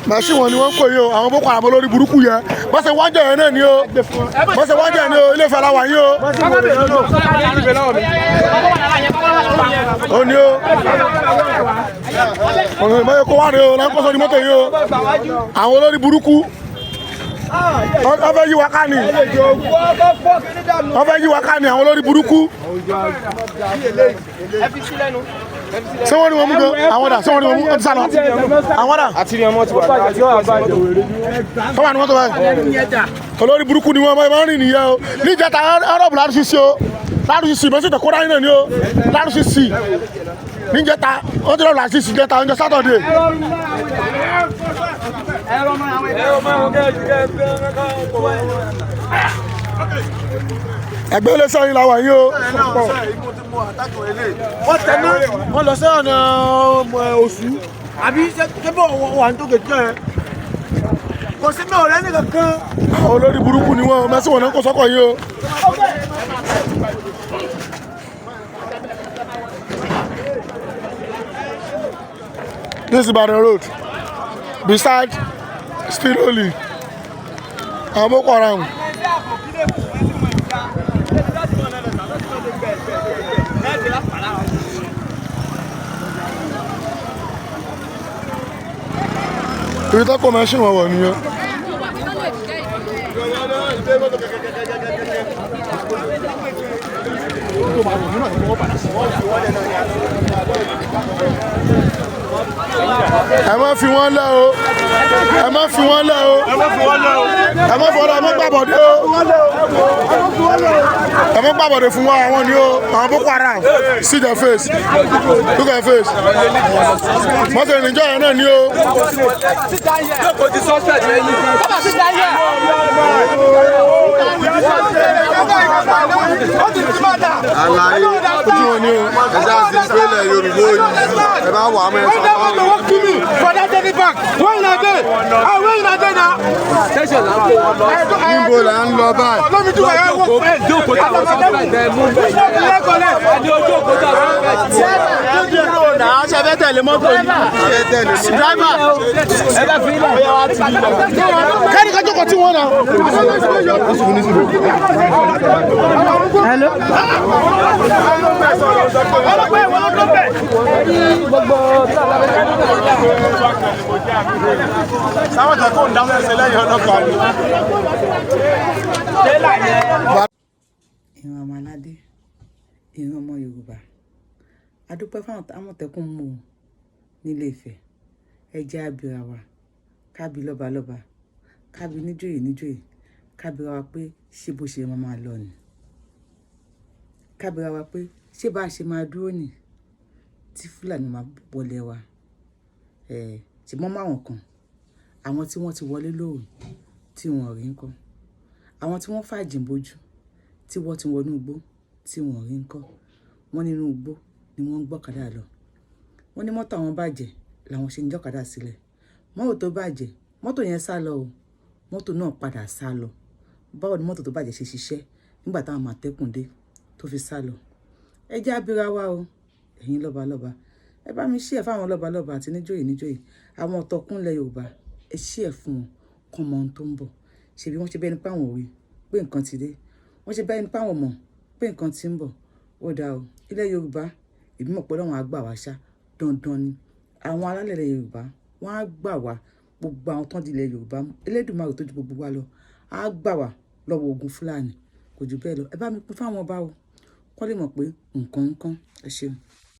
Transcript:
màṣí wọn ni wọ́n ń pè yín o àwọn boko haram lórí burúkú yẹn bọ́n ṣe wájú ẹ̀ náà ni o bọ́n ṣe wájú ẹ̀ ni o ilé ìfẹ́ aláwọ̀ yín o. ó ní o ọ̀nà ìmọ̀ye kó wá rè o láńkó sọ ní mọ́tò yín o àwọn olórí burúkú wọ́n fẹ́ yí wa ká ni wọ́n fẹ́ yí wa ká ni àwọn olórí burúkú. ṣé wọ́n ní wọ́n mú gan àwọn dà ṣé wọ́n ní wọ́n mú ọtí sálọ àwọn dà. àti ní ọmọ ti wà láti wà bàjẹ́ tó wà ní mọ́tò báyìí olórí burúkú ni wọ́n máa ń rìn nìyẹn o níjẹta arọ́bù lárúsísì o lárúsísì mẹ́sì tó kóra yín náà ni o lárúsísì níjẹta wọ́n ti lọ́ọ́ lárúsísì jẹta ọjọ́ sátọ̀dé. ẹgbẹ́ ilé sẹ́yìn la wà yín o. wọ́n tẹ̀lé wọ́n lọ sí ọ̀nà oṣù àbí sẹ́bọ̀ wà ní tókè jẹ́ ẹ̀ kò sí mi ọ̀rẹ́ nìkan kan. olórí burúkú ni wọ́n mẹ́sì wọn náà kó sọ́kọ̀ yín o. This is Ibadan Road beside Spiroli àwọn Boko Haram. ibi tó kọ́ mẹ́ṣìn wọn wọ̀ nìyẹn. ẹ má fi wọ́n lẹ̀ o ẹ má fi wọ́n lẹ̀ o ẹ má fi wọ́n lẹ̀ o ẹ má fọlọ ẹ má gbàbọdé o ẹ má gbàbọdé fún wa àwọn ni o àwọn Boko Haram see their face look at their face mọ́tò ìrìnjọ́ yẹn náà ni o. àlàyé ojú wọn ni o ẹja ti gbélé Yorùbá yìí ẹ bá wà á mẹ́sàn-án. níbo là ń lọ báyìí. ṣe fẹ́ tẹ̀lé mọ́tò yìí. driver ẹ bá fi ilẹ̀ ọ̀yà wa ti di lọ. kẹ́ni ká jókòó tí wọ́n náà. hello. sáwọn jẹ kó ń dáhùn ẹsẹ̀ lẹ́yìn ọlọ́pàá ni. ìran ọmọ aládé ìran ọmọ Yorùbá a dúpẹ́ fáwọn Àmọ̀tẹ́kùn mú un nílé Ifẹ̀ ẹ jẹ́ abira wa kábi lọ́balọ́ba kábi níjòyè níjòyè kábira wa pé ṣé bó ṣe máa lọ ni kábira wa pé ṣé bá a ṣe máa dúró nì tí Fúlàní máa wọlé wa ṣùgbọ́n máwọn kan àwọn tí wọ́n ti wọlé lóòrùn tí wọ́n rí nǹkan àwọn tí wọ́n fàjìn bójú tí wọ́n ti wọnú igbó tí wọ́n rí nǹkan wọ́n nínú igbó ni wọ́n ń gbọ́kadà lọ wọ́n ní mọ́tò àwọn bàjẹ́ làwọn ṣe ń jọ́kadà sílẹ̀ mọ́tò tó bàjẹ́ mọ́tò yẹn sá lọ o mọ́tò náà padà sá lọ báwo ni mọ́tò tó bàjẹ́ ṣe ṣiṣẹ́ nígbà táwọn Àmọ̀tẹ́kùn dé tó fi sá lọ ẹ jẹ́ abira wa o ẹ̀yin lọ́balọ́ba ẹ bá mi ṣí ẹ̀ fáwọn lọ́balọ́ba àti níjòyè níjòyè àwọn ọ̀tọ̀kúnlẹ̀ Yorùbá ẹ ṣí ẹ̀ fún wọn kọ́ mọ ohun tó ń bọ̀ ṣebí wọ́n ṣe bẹ́ẹ̀ ni páwọn ò rí pé nǹkan ti dé wọ́n ṣe bẹ́ẹ̀ ni páwọn mọ̀ pé nǹkan ti ń bọ̀ ó dáa o ilẹ̀ Yorùbá ìbímọ pẹ̀lú àwọn àgbà wa ṣá dandan ni àwọn alálẹ̀ Yorùbá wọ́n á gbà wá gbogbo àwọn tán di ilẹ̀ Yorùbá Elédùmarè tó ju gbogbo wa lọ á gbà wá lọ́wọ́ ogun Fúlàní kò jù bẹ́ẹ̀ lọ ẹ bá mi pín fáwọn ọba o kọ́ lè mọ̀ pé nǹkan ẹ ṣeun.